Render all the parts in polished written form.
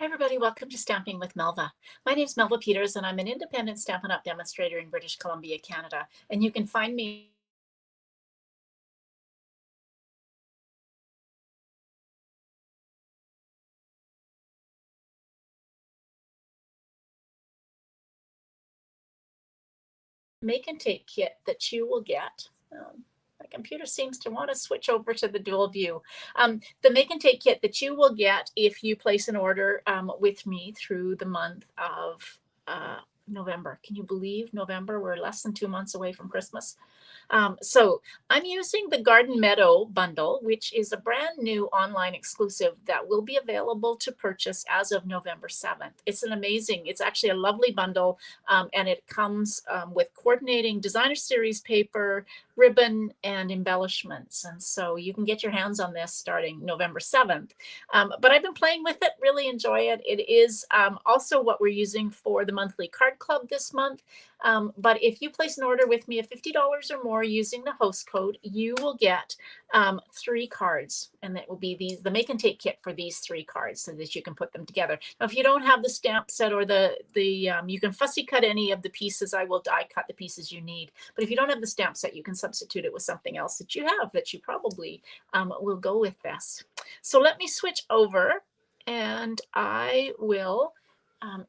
Hi, everybody. Welcome to Stamping with Melva. My name is Melva Peters, and I'm an independent Stampin' Up! Demonstrator in British Columbia, Canada. And you can find me make and take kit that you will get. My computer seems to want to switch over to the dual view. The make and take kit that you will get if you place an order with me through the month of November. Can you believe November? We're less than 2 months away from Christmas. So I'm using the Garden Meadow bundle, which is a brand new online exclusive that will be available to purchase as of November 7th. It's actually a lovely bundle, and it comes with coordinating designer series paper, ribbon, and embellishments. And so you can get your hands on this starting November 7th. But I've been playing with it, really enjoy it. It is also what we're using for the monthly card club this month. But if you place an order with me of $50 or more using the host code, you will get 3 cards, and that will be the make and take kit for these 3 cards so that you can put them together. Now, if you don't have the stamp set or you can fussy cut any of the pieces. I will die cut the pieces you need. But if you don't have the stamp set, you can substitute it with something else that you have that you probably will go with this. So let me switch over, and I will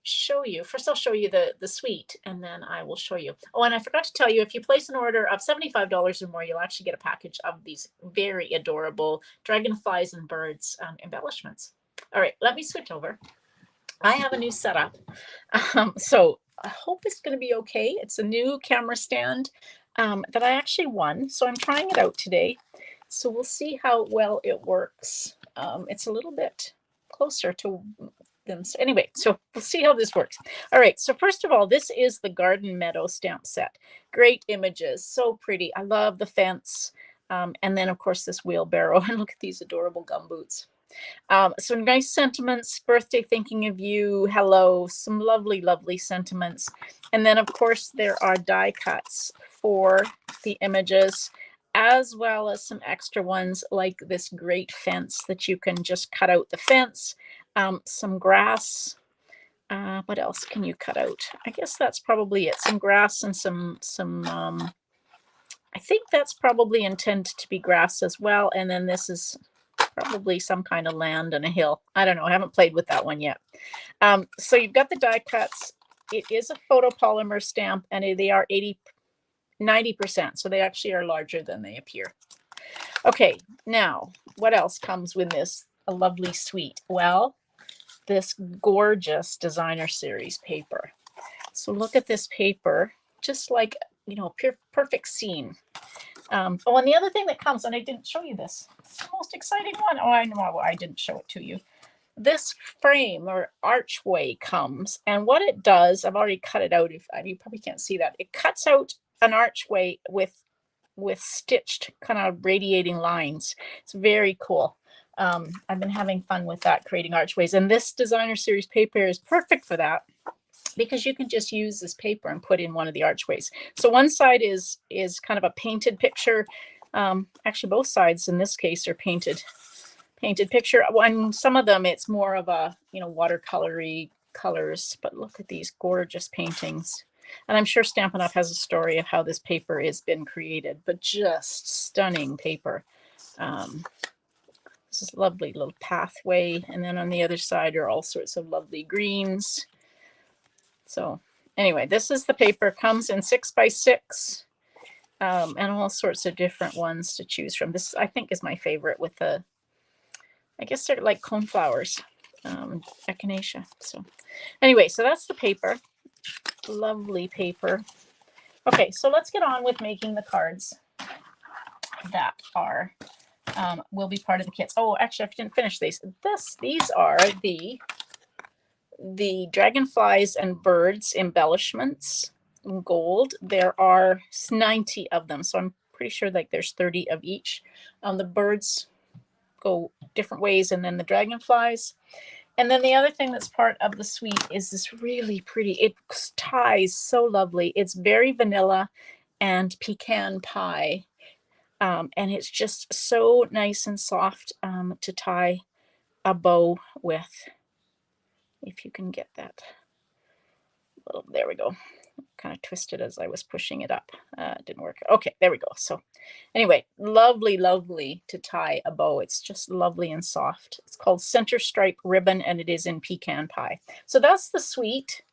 show you. First, I'll show you the suite, and then I will show you. Oh, and I forgot to tell you, if you place an order of $75 or more, you'll actually get a package of these very adorable dragonflies and birds embellishments. All right, let me switch over. I have a new setup. So I hope it's going to be okay. It's a new camera stand that I actually won. So I'm trying it out today. So we'll see how well it works. It's a little bit closer to them. So anyway, so we'll see how this works. All right, so first of all, this is the Garden Meadow stamp set. Great images, so pretty. I love the fence. And then, of course, this wheelbarrow. And look at these adorable gumboots. Some nice sentiments, birthday thinking of you, hello, some lovely, lovely sentiments. And then, of course, there are die cuts for the images, as well as some extra ones like this great fence that you can just cut out the fence, some grass. What else can you cut out? I guess that's probably it. Some grass and I think that's probably intended to be grass as well. And then this is probably some kind of land and a hill. I don't know. I haven't played with that one yet. So you've got the die cuts. It is a photopolymer stamp, and they are 90%. So they actually are larger than they appear. Okay, now what else comes with this? A lovely suite. Well, this gorgeous designer series paper. So look at this paper, just like, pure perfect scene. Oh, and the other thing that comes, and I didn't show you this, it's the most exciting one. Oh, I know I didn't show it to you. This frame or archway comes, and what it does, I've already cut it out. You probably can't see that. It cuts out an archway with stitched kind of radiating lines. It's very cool. I've been having fun with that, creating archways, and this designer series paper is perfect for that, because you can just use this paper and put in one of the archways. So one side is kind of a painted picture. Actually, both sides in this case are painted picture. On some of them, it's more of a watercolory colors. But look at these gorgeous paintings. And I'm sure Stampin' Up! Has a story of how this paper has been created, but just stunning paper. This is a lovely little pathway. And then on the other side are all sorts of lovely greens. So anyway, this is the paper. Comes in 6x6 and all sorts of different ones to choose from. This, I think, is my favorite with the, I guess they're like coneflowers, echinacea. So anyway, so that's the paper. Lovely paper. Okay, so let's get on with making the cards that are will be part of the kits. Oh, actually, I didn't finish these. These are the dragonflies and birds embellishments in gold. There are 90 of them, so I'm pretty sure like there's 30 of each. The birds go different ways, and then the dragonflies. And then the other thing that's part of the suite is this really pretty, it ties so lovely. It's very vanilla and pecan pie. And it's just so nice and soft to tie a bow with. if you can get that little, there we go. Kind of twisted as I was pushing it up. It didn't work. Okay, there we go. So anyway, lovely, lovely to tie a bow. It's just lovely and soft. It's called Center Stripe Ribbon, and it is in pecan pie. So that's the suite.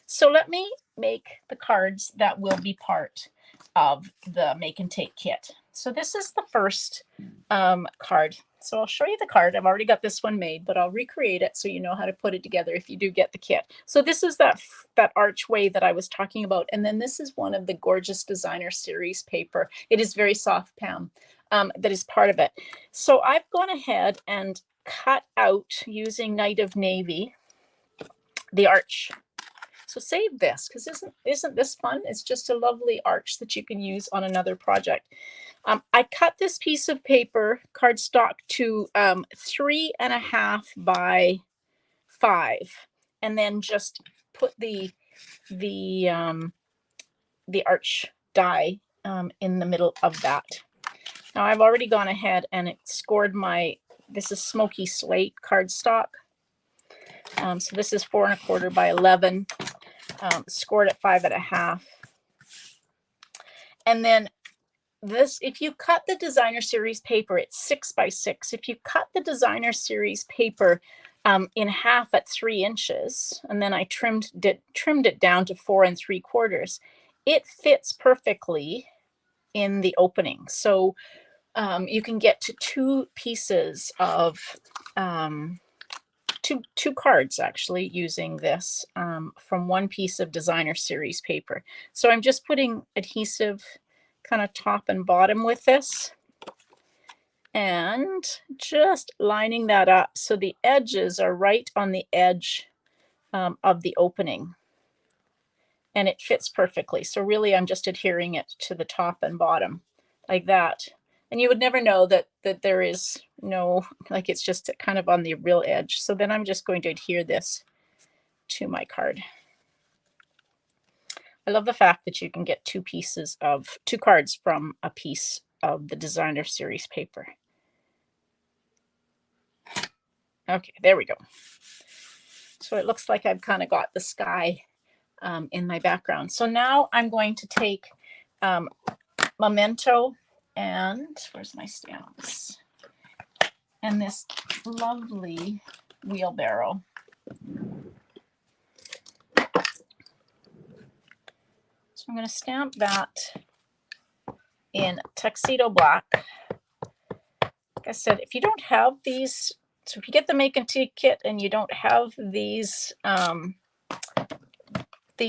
So let me make the cards that will be part of the make and take kit. So this is the first card. So I'll show you the card. I've already got this one made, but I'll recreate it so you know how to put it together if you do get the kit. So this is that archway that I was talking about. And then this is one of the gorgeous designer series paper. It is very soft, Pam, that is part of it. So I've gone ahead and cut out using Night of Navy, the arch. So save this, because isn't this fun? It's just a lovely arch that you can use on another project. I cut this piece of paper cardstock to 3.5 by 5, and then just put the arch die in the middle of that. Now I've already gone ahead and it scored my, this is smoky slate cardstock. So this is 4.25 by 11. Scored at 5.5. And then this, if you cut the designer series paper, it's 6 by 6. If you cut the designer series paper in half at 3 inches, and then I trimmed it down to 4.75, it fits perfectly in the opening. So you can get to 2 pieces of two cards actually using this from one piece of designer series paper. So I'm just putting adhesive kind of top and bottom with this and just lining that up so the edges are right on the edge of the opening, and it fits perfectly. So really I'm just adhering it to the top and bottom like that. And you would never know that there is no, like it's just kind of on the real edge. So then I'm just going to adhere this to my card. I love the fact that you can get 2 cards from a piece of the designer series paper. Okay, there we go. So it looks like I've kind of got the sky in my background. So now I'm going to take Memento and where's my stamps? And this lovely wheelbarrow. So I'm going to stamp that in tuxedo black. Like I said, if you don't have these, so if you get the make and take kit and you don't have these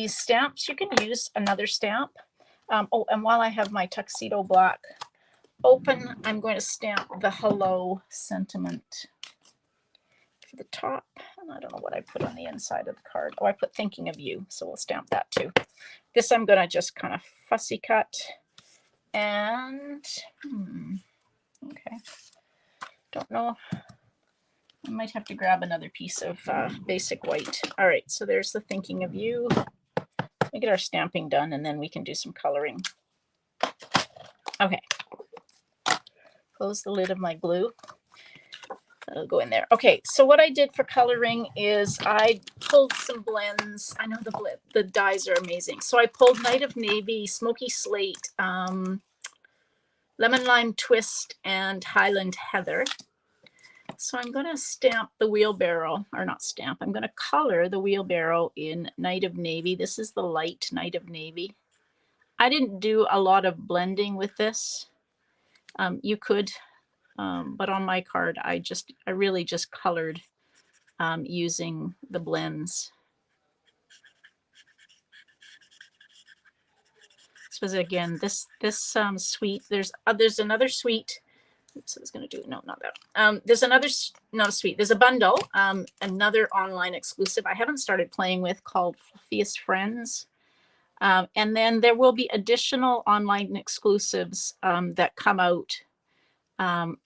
stamps, you can use another stamp. Oh, and while I have my tuxedo black open, I'm going to stamp the hello sentiment for the top. And I don't know what I put on the inside of the card. Oh, I put thinking of you, so we'll stamp that too. This I'm going to just kind of fussy cut and okay, don't know, I might have to grab another piece of basic white. All right, so there's the thinking of you. Let me get our stamping done and then we can do some coloring. Okay, close the lid of my glue. That'll go in there. Okay, so what I did for coloring is I pulled some blends. I know the dyes are amazing. So I pulled Night of Navy, Smoky Slate, Lemon Lime Twist, and Highland Heather. So I'm going to stamp the wheelbarrow, or not stamp, I'm going to color the wheelbarrow in Night of Navy. This is the light Night of Navy. I didn't do a lot of blending with this. You could, but on my card, I really just colored using the blends. So again, this suite, there's another suite. Oops, I was going to do, no, not that. There's another, not a suite, there's a bundle, another online exclusive I haven't started playing with called Fluffiest Friends. And then there will be additional online exclusives that come out on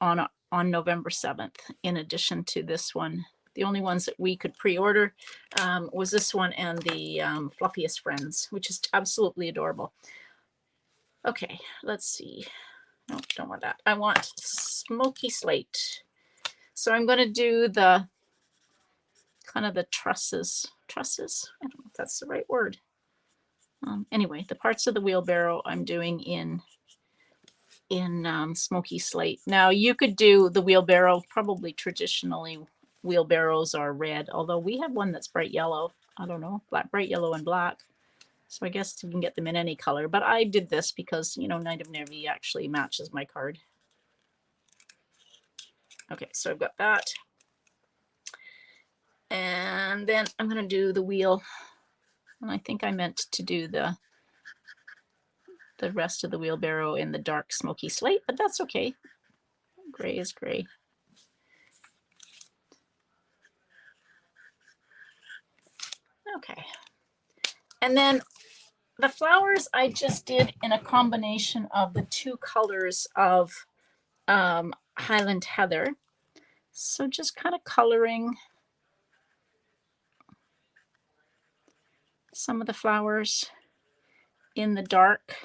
November 7th, in addition to this one. The only ones that we could pre-order was this one and the Fluffiest Friends, which is absolutely adorable. Okay, let's see. No, don't want that. I want Smoky Slate. So I'm going to do the kind of the trusses. I don't know if that's the right word. Anyway, the parts of the wheelbarrow I'm doing in smoky slate. Now you could do the wheelbarrow, probably traditionally wheelbarrows are red, although we have one that's bright yellow. I don't know, bright yellow and black. So I guess you can get them in any color, but I did this because, you know, Knight of Navy actually matches my card. Okay, so I've got that. And then I'm going to do the wheel. And I think I meant to do the rest of the wheelbarrow in the dark smoky slate, but that's okay. Gray is gray. Okay. And then the flowers I just did in a combination of the two colors of Highland Heather. So just kind of coloring some of the flowers in the dark.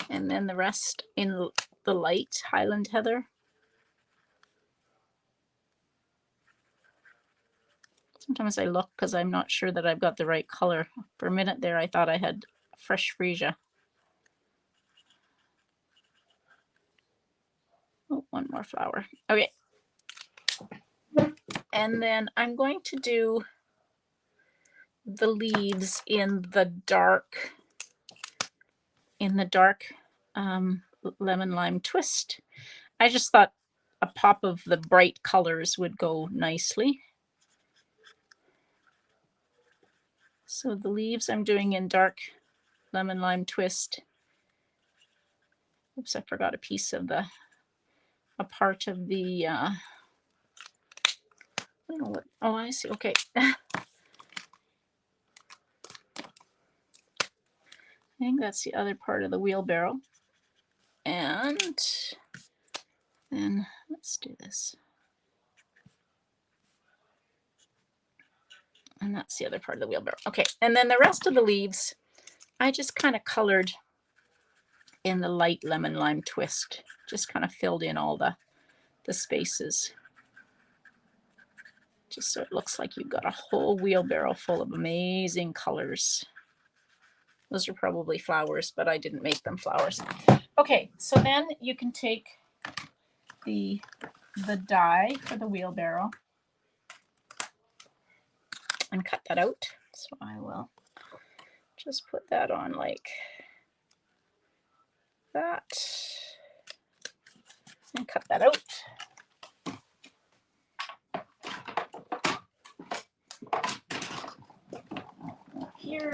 And then the rest in the light Highland Heather. Sometimes I look because I'm not sure that I've got the right color. For a minute there, I thought I had fresh freesia. Oh, one more flower. Okay. And then I'm going to do the leaves in the dark lemon lime twist. I just thought a pop of the bright colors would go nicely. So the leaves I'm doing in dark lemon lime twist. Oops, I forgot a piece of a part of the I don't know what, oh, I see. Okay. I think that's the other part of the wheelbarrow. And then let's do this. And that's the other part of the wheelbarrow. Okay, and then the rest of the leaves, I just kind of colored in the light lemon lime twist. Just kind of filled in all the spaces. Just so it looks like you've got a whole wheelbarrow full of amazing colors. Those are probably flowers, but I didn't make them flowers. Okay, so then you can take the die for the wheelbarrow and cut that out. So I will just put that on like that and cut that out. Here.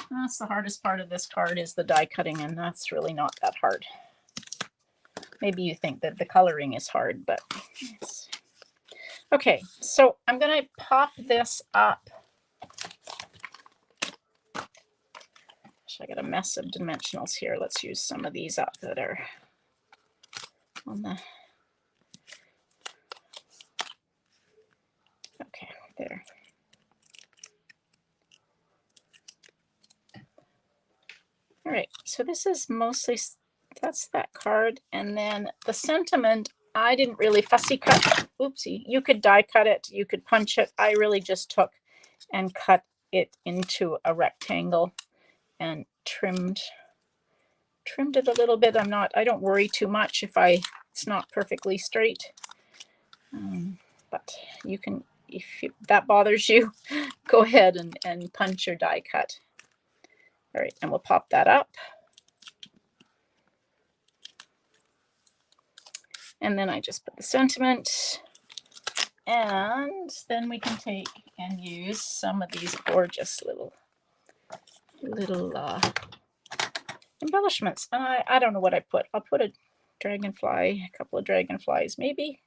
That's the hardest part of this card, is the die cutting, and that's really not that hard. Maybe you think that the coloring is hard, but it's... Okay, so I'm going to pop this up. Gosh, I got a mess of dimensionals here. Let's use some of these up that are on the... Okay, there. All right, so this is mostly, that's that card. And then the sentiment, I didn't really fussy cut. Oopsie, you could die cut it, you could punch it. I really just took and cut it into a rectangle and trimmed it a little bit. I don't worry too much if it's not perfectly straight. But you can, if that bothers you, go ahead and punch your die cut. All right, and we'll pop that up. And then I just put the sentiment. And then we can take and use some of these gorgeous little embellishments. And I don't know what I put. I'll put a dragonfly, a couple of dragonflies maybe,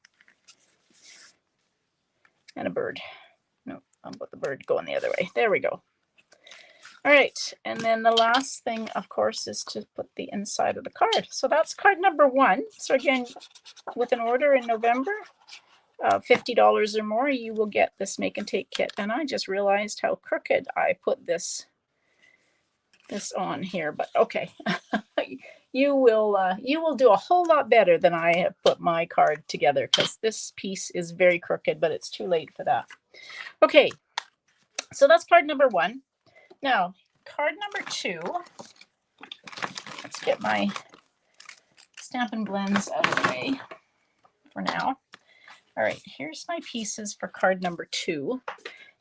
and a bird. No, I'll put the bird going the other way. There we go. All right, and then the last thing, of course, is to put the inside of the card. So that's card number 1. So again, with an order in November, $50 or more, you will get this make and take kit. And I just realized how crooked I put this on here, but okay. you will do a whole lot better than I have put my card together, because this piece is very crooked, but it's too late for that. Okay, so that's card number 1. Now, card number 2. Let's get my Stampin' Blends out of the way for now. All right, here's my pieces for card number 2.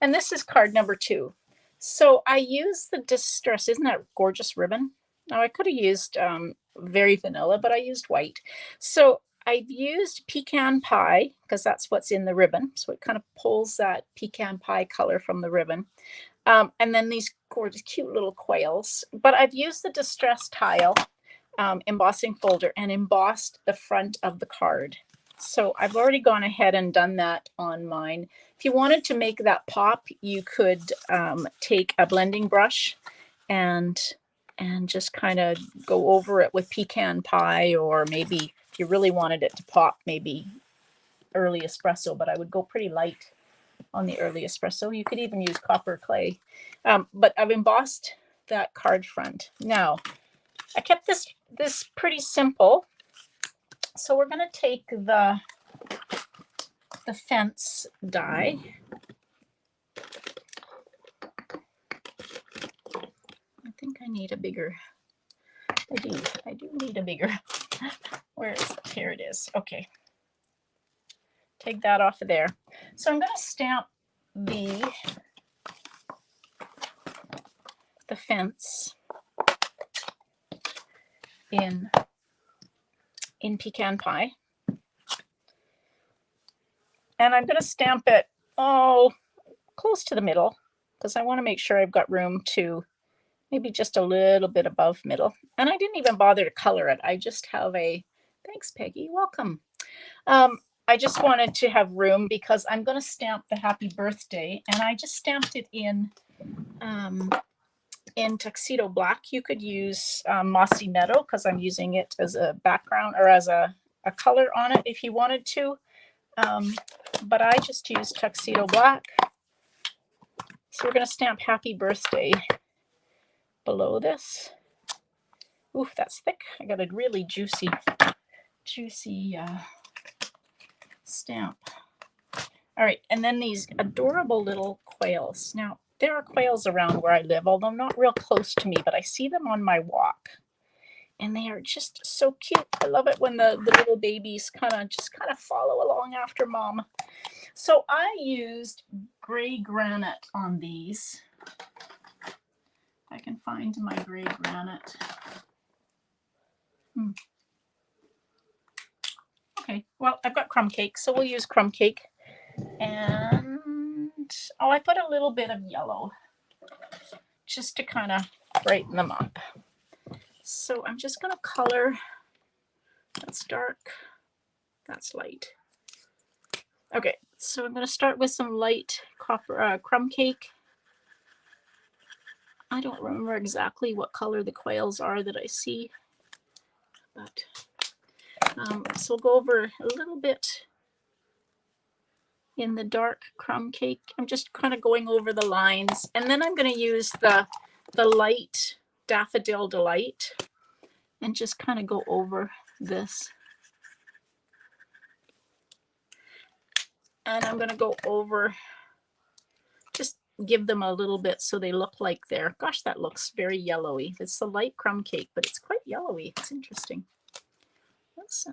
And this is card number 2. So I use the Distress. Isn't that gorgeous ribbon? Now I could have used very vanilla, but I used white. So I've used pecan pie because that's what's in the ribbon. So it kind of pulls that pecan pie color from the ribbon. And then these gorgeous, cute little quails. But I've used the Distress tile embossing folder and embossed the front of the card. So I've already gone ahead and done that on mine. If you wanted to make that pop, you could take a blending brush and just kind of go over it with pecan pie, or maybe if you really wanted it to pop, maybe early espresso, but I would go pretty light on the early espresso. You could even use copper clay. But I've embossed that card front. Now, I kept this pretty simple. So we're going to take the fence die. I think I need a bigger, I do need a bigger, where is it? Here it is. Okay. Take that off of there. So I'm going to stamp the fence in pecan pie. And I'm going to stamp it, close to the middle, because I want to make sure I've got room to maybe just a little bit above middle. And I didn't even bother to color it. I just have thanks Peggy, welcome. I just wanted to have room because I'm going to stamp the happy birthday, and I just stamped it in tuxedo black. You could use Mossy Meadow because I'm using it as a background or as a color on it if you wanted to. But I just used tuxedo black. So we're going to stamp happy birthday below this. Ooh, that's thick. I got a really juicy stamp. All right, and then these adorable little quails. Now, there are quails around where I live, although not real close to me, but I see them on my walk. And they are just so cute. I love it when the little babies kind of follow along after mom. So I used gray granite on these. If I can find my gray granite. Okay, well, I've got crumb cake, so we'll use crumb cake. And I put a little bit of yellow just to kind of brighten them up. So I'm just going to color. That's dark. That's light. Okay, so I'm going to start with some light crumb cake. I don't remember exactly what color the quails are that I see, but so we'll go over a little bit in the dark crumb cake. I'm just kind of going over the lines, and then I'm going to use the light Daffodil Delight and just kind of go over this. And I'm going to go over, just give them a little bit so they look like they're, gosh, that looks very yellowy. It's the light crumb cake, but it's quite yellowy. It's interesting. Let's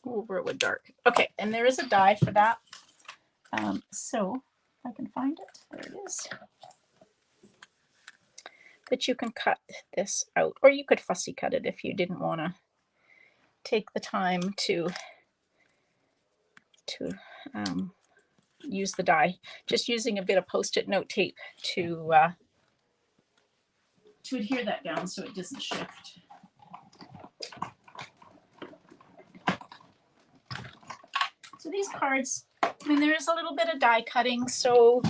go over it with dark. Okay, and there is a die for that. So if I can find it, there it is. But you can cut this out, or you could fussy cut it if you didn't want to take the time to use the die. Just using a bit of Post-it note tape to adhere that down so it doesn't shift. So these cards, I mean, there is a little bit of die cutting, so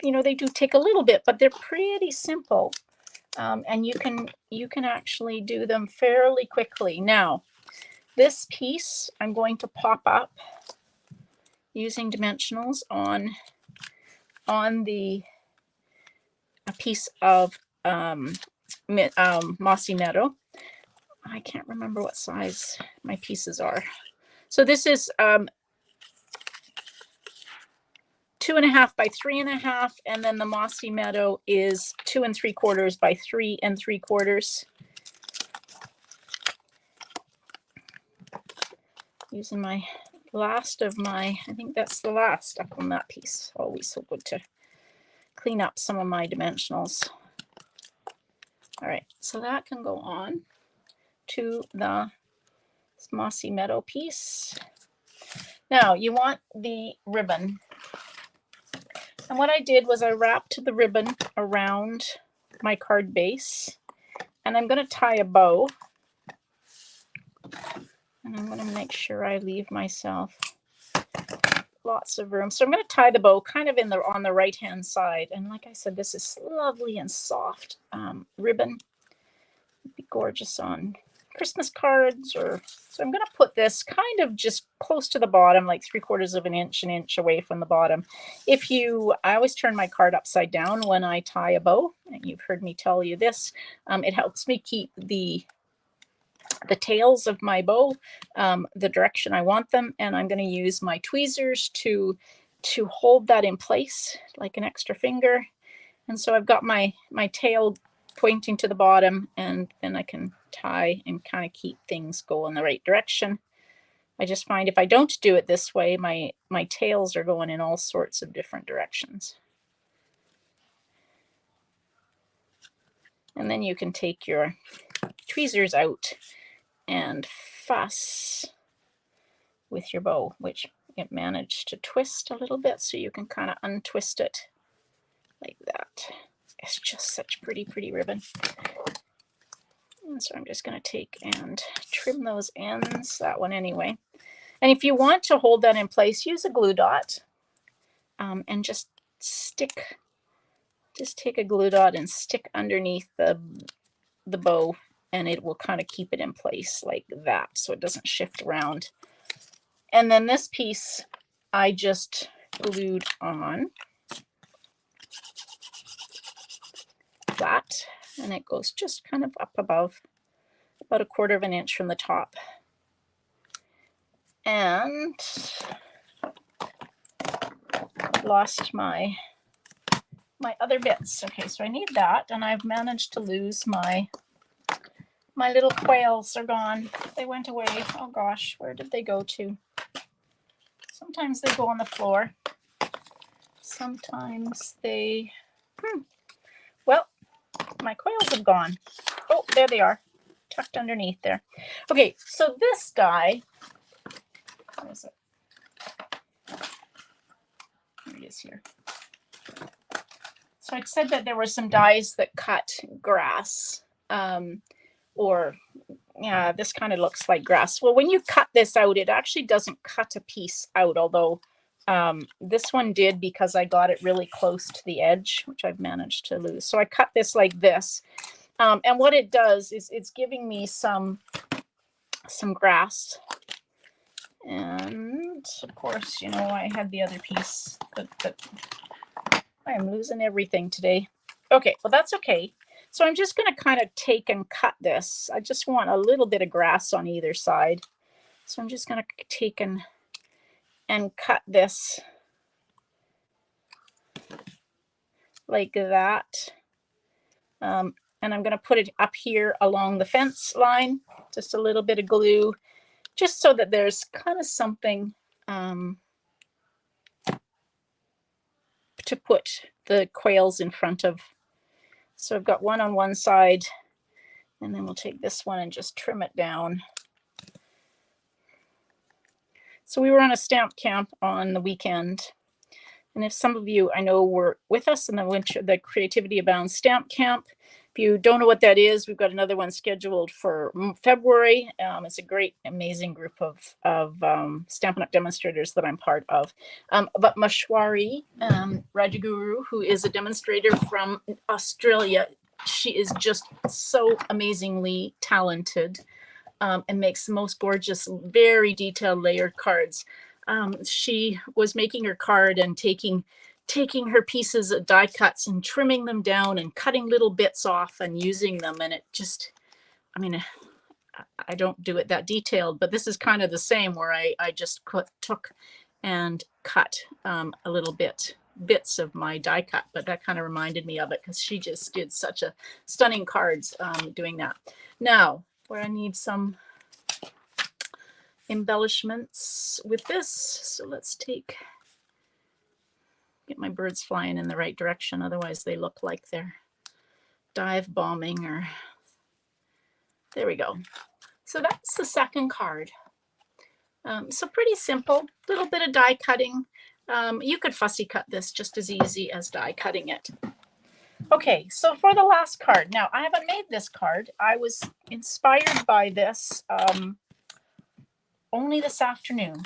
they do take a little bit, but they're pretty simple, and you can actually do them fairly quickly. Now, this piece I'm going to pop up using dimensionals on a piece of Mossy Meadow. I can't remember what size my pieces are. So this is 2.5 by 3.5, and then the Mossy Meadow is 2 3/4 by 3 3/4. Using my last of my, I think that's the last up on that piece. Always so good to clean up some of my dimensionals. All right, so that can go on to the Mossy Meadow piece. Now you want the ribbon. And what I did was I wrapped the ribbon around my card base, and I'm going to tie a bow. And I'm going to make sure I leave myself lots of room. So I'm going to tie the bow kind of on the right hand side. And like I said, this is lovely and soft ribbon. It'd be gorgeous on Christmas cards. So I'm going to put this kind of just close to the bottom, like 3/4 of an inch away from the bottom. I always turn my card upside down when I tie a bow, and you've heard me tell you this. It helps me keep the tails of my bow the direction I want them, and I'm going to use my tweezers to hold that in place like an extra finger. And so I've got my tail pointing to the bottom, and then I can tie and kind of keep things going the right direction. I just find if I don't do it this way, my tails are going in all sorts of different directions. And then you can take your tweezers out and fuss with your bow, which it managed to twist a little bit, so you can kind of untwist it like that. It's just such pretty ribbon. And so I'm just going to take and trim those ends, that one anyway. And if you want to hold that in place, use a glue dot and just take a glue dot and stick underneath the bow, and it will kind of keep it in place like that so it doesn't shift around. And then this piece I just glued on flat, and it goes just kind of up above, about 1/4 of an inch from the top. And lost my other bits. Okay, so I need that, and I've managed to lose my little quails are gone. They went away. Oh gosh, where did they go to? Sometimes they go on the floor. Sometimes they, well, my quails have gone. Oh, there they are, tucked underneath there. Okay, so this guy, where is it? Here it is here. So I said that there were some dies that cut grass, or yeah, this kind of looks like grass. Well, when you cut this out, it actually doesn't cut a piece out, although this one did, because I got it really close to the edge, which I've managed to lose. So I cut this like this. And what it does is it's giving me some grass. And of course, you know, I had the other piece that I am losing everything today. Okay, well, that's okay. So I'm just going to kind of take and cut this. I just want a little bit of grass on either side. So I'm just going to take and cut this like that. And I'm going to put it up here along the fence line, just a little bit of glue, just so that there's kind of something to put the quails in front of. So I've got one on one side, and then we'll take this one and just trim it down. So we were on a stamp camp on the weekend, and if some of you I know were with us in the Creativity Abound stamp camp, if you don't know what that is, we've got another one scheduled for February. It's a great, amazing group of Stampin' Up! Demonstrators that I'm part of. But Mashwari Rajaguru, who is a demonstrator from Australia, she is just so amazingly talented and makes the most gorgeous, very detailed layered cards. She was making her card and taking her pieces of die cuts and trimming them down and cutting little bits off and using them. And it just, I mean, I don't do it that detailed, but this is kind of the same where I just took and cut a little bits of my die cut, but that kind of reminded me of it because she just did such a stunning cards doing that. Now, where I need some embellishments with this, so let's get my birds flying in the right direction, otherwise they look like they're dive bombing or, there we go. So that's the second card. So pretty simple, little bit of die cutting. You could fussy cut this just as easy as die cutting it. Okay, so for the last card, now I haven't made this card. I was inspired by this only this afternoon.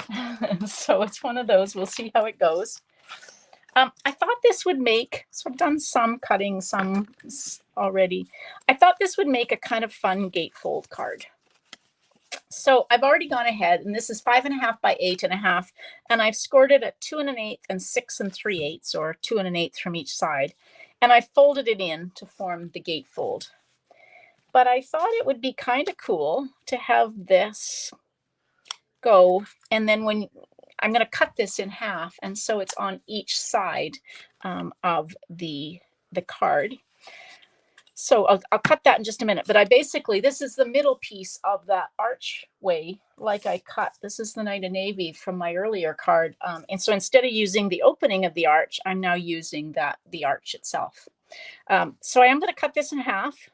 So it's one of those, we'll see how it goes. I thought this would make, so I've done some cutting, some already. I thought this would make a kind of fun gatefold card. So I've already gone ahead, and this is 5.5 by 8.5, and I've scored it at 2 1/8 and 6 3/8, or 2 1/8 from each side, and I folded it in to form the gatefold. But I thought it would be kind of cool to have this go, and then when I'm going to cut this in half, and so it's on each side of the card. So I'll cut that in just a minute, but I basically, this is the middle piece of that archway like I cut. This is the Knight of Navy from my earlier card. And so instead of using the opening of the arch, I'm now using the arch itself. So I am going to cut this in half,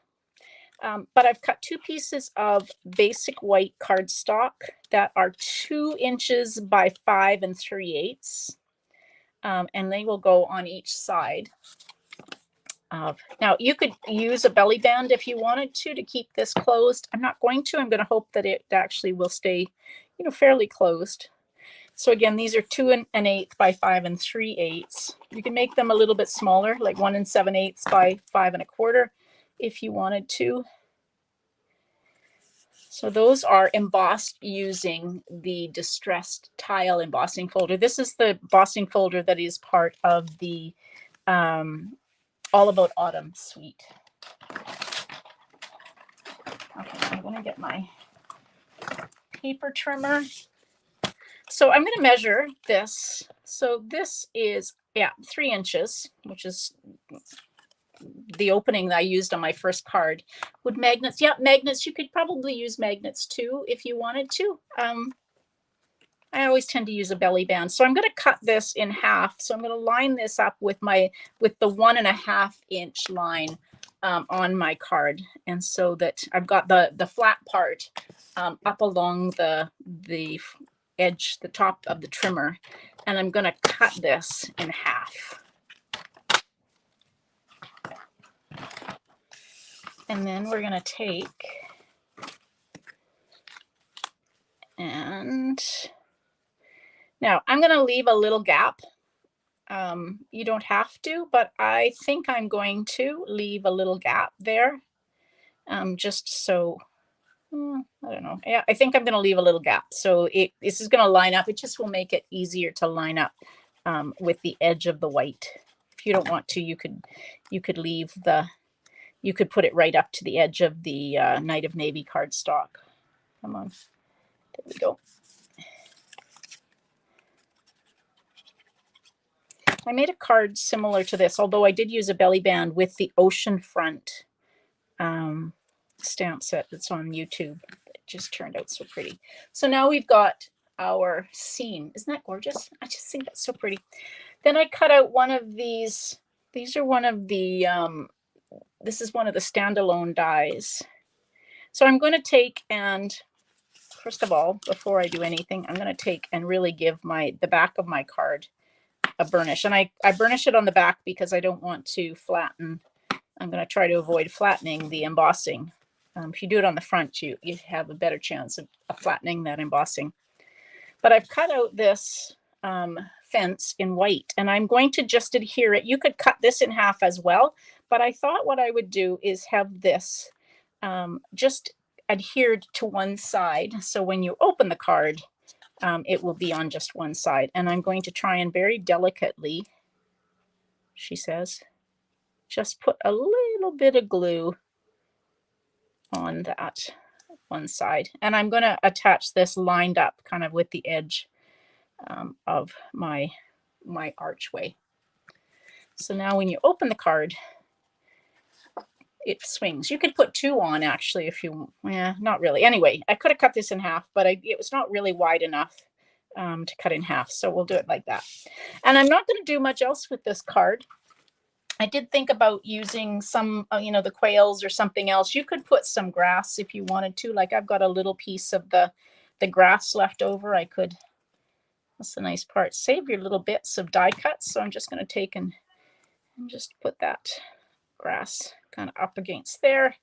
but I've cut 2 pieces of basic white cardstock that are 2 inches by 5 3/8. And they will go on each side. Now you could use a belly band if you wanted to keep this closed. I'm not going to. I'm going to hope that it actually will stay, fairly closed. So again, these are 2 1/8 by 5 3/8. You can make them a little bit smaller, like 1 7/8 by 5 1/4, if you wanted to. So those are embossed using the distressed tile embossing folder. This is the embossing folder that is part of the All About Autumn suite. Okay, I'm going to get my paper trimmer. So I'm going to measure this. So this is, 3 inches, which is the opening that I used on my first card. Would magnets, magnets, you could probably use magnets too if you wanted to. I always tend to use a belly band. So I'm going to cut this in half. So I'm going to line this up with the 1.5 inch line on my card. And so that I've got the flat part up along the edge, the top of the trimmer. And I'm going to cut this in half. And then we're going to take and now I'm going to leave a little gap. You don't have to, but I think I'm going to leave a little gap there. Just so, I don't know. Yeah, I think I'm going to leave a little gap. So this is going to line up. It just will make it easier to line up with the edge of the white. If you don't want to, you could leave you could put it right up to the edge of the Knight of Navy cardstock. Come on. There we go. I made a card similar to this, although I did use a belly band with the ocean front stamp set that's on YouTube. It just turned out so pretty. So now we've got our scene. Isn't that gorgeous? I just think that's so pretty. Then I cut out one of these. These are one of the, this is one of the standalone dies. So I'm going to take and, first of all, before I do anything, I'm going to take and really give the back of my card a burnish. And I burnish it on the back because I don't want to flatten. I'm going to try to avoid flattening the embossing. If you do it on the front, you have a better chance of flattening that embossing. But I've cut out this fence in white, and I'm going to just adhere it. You could cut this in half as well, but I thought what I would do is have this just adhered to one side. So when you open the card, it will be on just one side. And I'm going to try and very delicately, she says, just put a little bit of glue on that. one side. And I'm going to attach this lined up kind of with the edge of my archway. So now when you open the card, it swings. You could put 2 on actually if you, not really. Anyway, I could have cut this in half, but it was not really wide enough to cut in half. So we'll do it like that. And I'm not going to do much else with this card. I did think about using some, the quails or something else. You could put some grass if you wanted to. Like I've got a little piece of the grass left over. I could, that's the nice part. Save your little bits of die cuts. So I'm just going to take and just put that grass kind of up against there.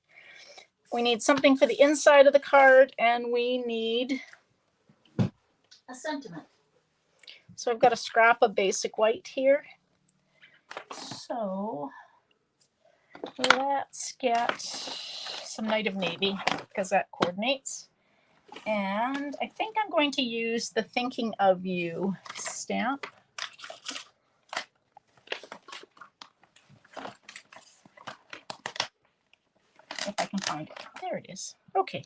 We need something for the inside of the card, and we need a sentiment. So I've got a scrap of basic white here. So let's get some Night of Navy because that coordinates. And I think I'm going to use the Thinking of You stamp. If I can find it. There it is. Okay.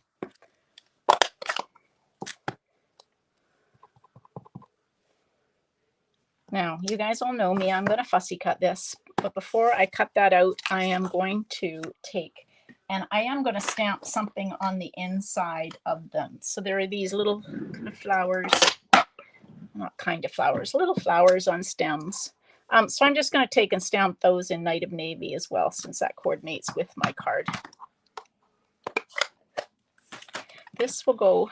Now, you guys all know me. I'm going to fussy cut this. But before I cut that out, I am going to take, and I am going to stamp something on the inside of them. So there are these little kind of flowers, not kind of flowers, little flowers on stems. So I'm just going to take and stamp those in Night of Navy as well, since that coordinates with my card. This will go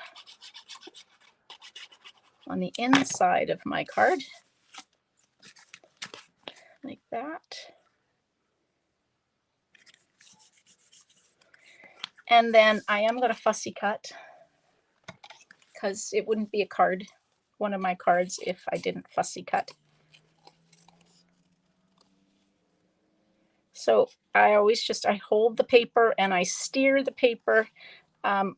on the inside of my card, like that. And then I am going to fussy cut because it wouldn't be a card, one of my cards, if I didn't fussy cut. So I always just, I hold the paper and I steer the paper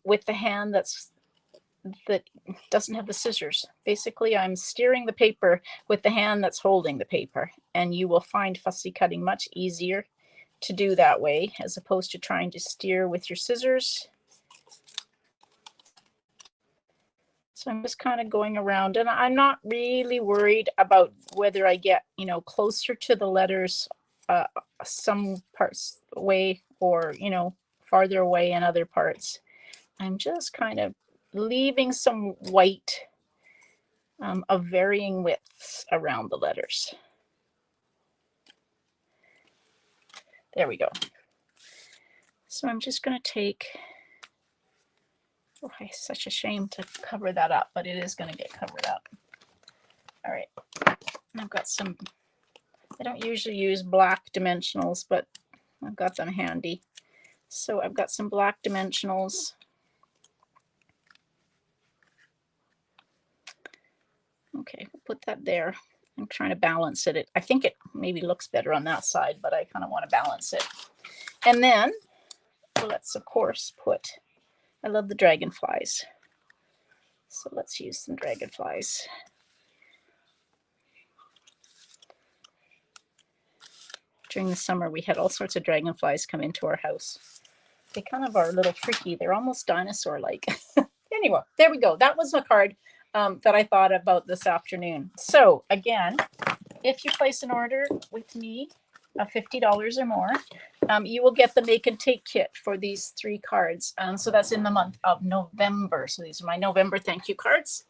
with the hand that doesn't have the scissors. Basically, I'm steering the paper with the hand that's holding the paper, and you will find fussy cutting much easier to do that way as opposed to trying to steer with your scissors. So I'm just kind of going around, and I'm not really worried about whether I get, closer to the letters some parts away or, farther away in other parts. I'm just kind of leaving some white of varying widths around the letters. There we go. So I'm just going to take, it's such a shame to cover that up, but it is going to get covered up. All right. And I've got some, I don't usually use black dimensionals, but I've got them handy. So I've got some black dimensionals. Okay, we'll put that there. I'm trying to balance it. I think it maybe looks better on that side, but I kind of want to balance it. And then let's, of course, put, I love the dragonflies. So let's use some dragonflies. During the summer, we had all sorts of dragonflies come into our house. They kind of are a little freaky. They're almost dinosaur-like. Anyway, there we go. That was my card that I thought about this afternoon. So again, if you place an order with me of $50 or more, you will get the Make and Take kit for these 3 cards. So that's in the month of November. So these are my November thank you cards.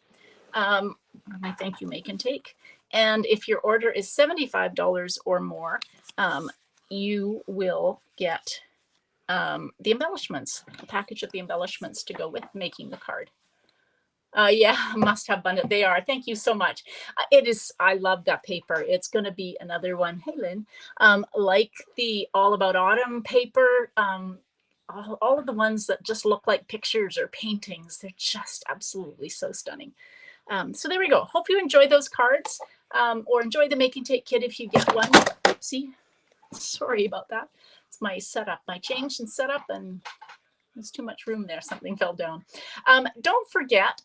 My thank you Make and Take. And if your order is $75 or more, you will get the embellishments, a package of the embellishments to go with making the card. Yeah, must have bundle. They are. Thank you so much. It is. I love that paper. It's going to be another one. Hey, Lynn. Like the All About Autumn paper. All of the ones that just look like pictures or paintings. They're just absolutely so stunning. So there we go. Hope you enjoy those cards, or enjoy the Make and Take kit if you get one. Oopsie. Sorry about that. It's my setup. I changed and set up, and there's too much room there. Something fell down. Don't forget,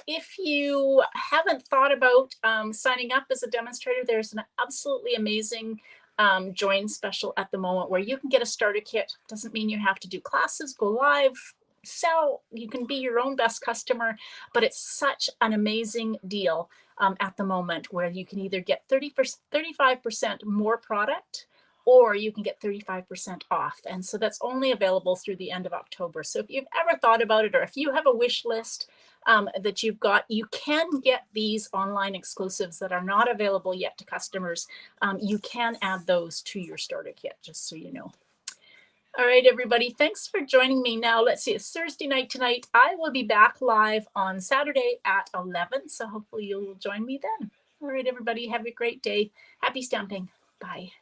if you haven't thought about signing up as a demonstrator, there's an absolutely amazing join special at the moment where you can get a starter kit. Doesn't mean you have to do classes, go live, sell, you can be your own best customer, but it's such an amazing deal at the moment where you can either get 35% more product or you can get 35% off. And so that's only available through the end of October. So if you've ever thought about it, or if you have a wish list that you've got, you can get these online exclusives that are not available yet to customers. You can add those to your starter kit, just so you know. All right, everybody, thanks for joining me. Now, let's see, it's Thursday night tonight. I will be back live on Saturday at 11, so hopefully you'll join me then. All right, everybody, have a great day. Happy stamping. Bye.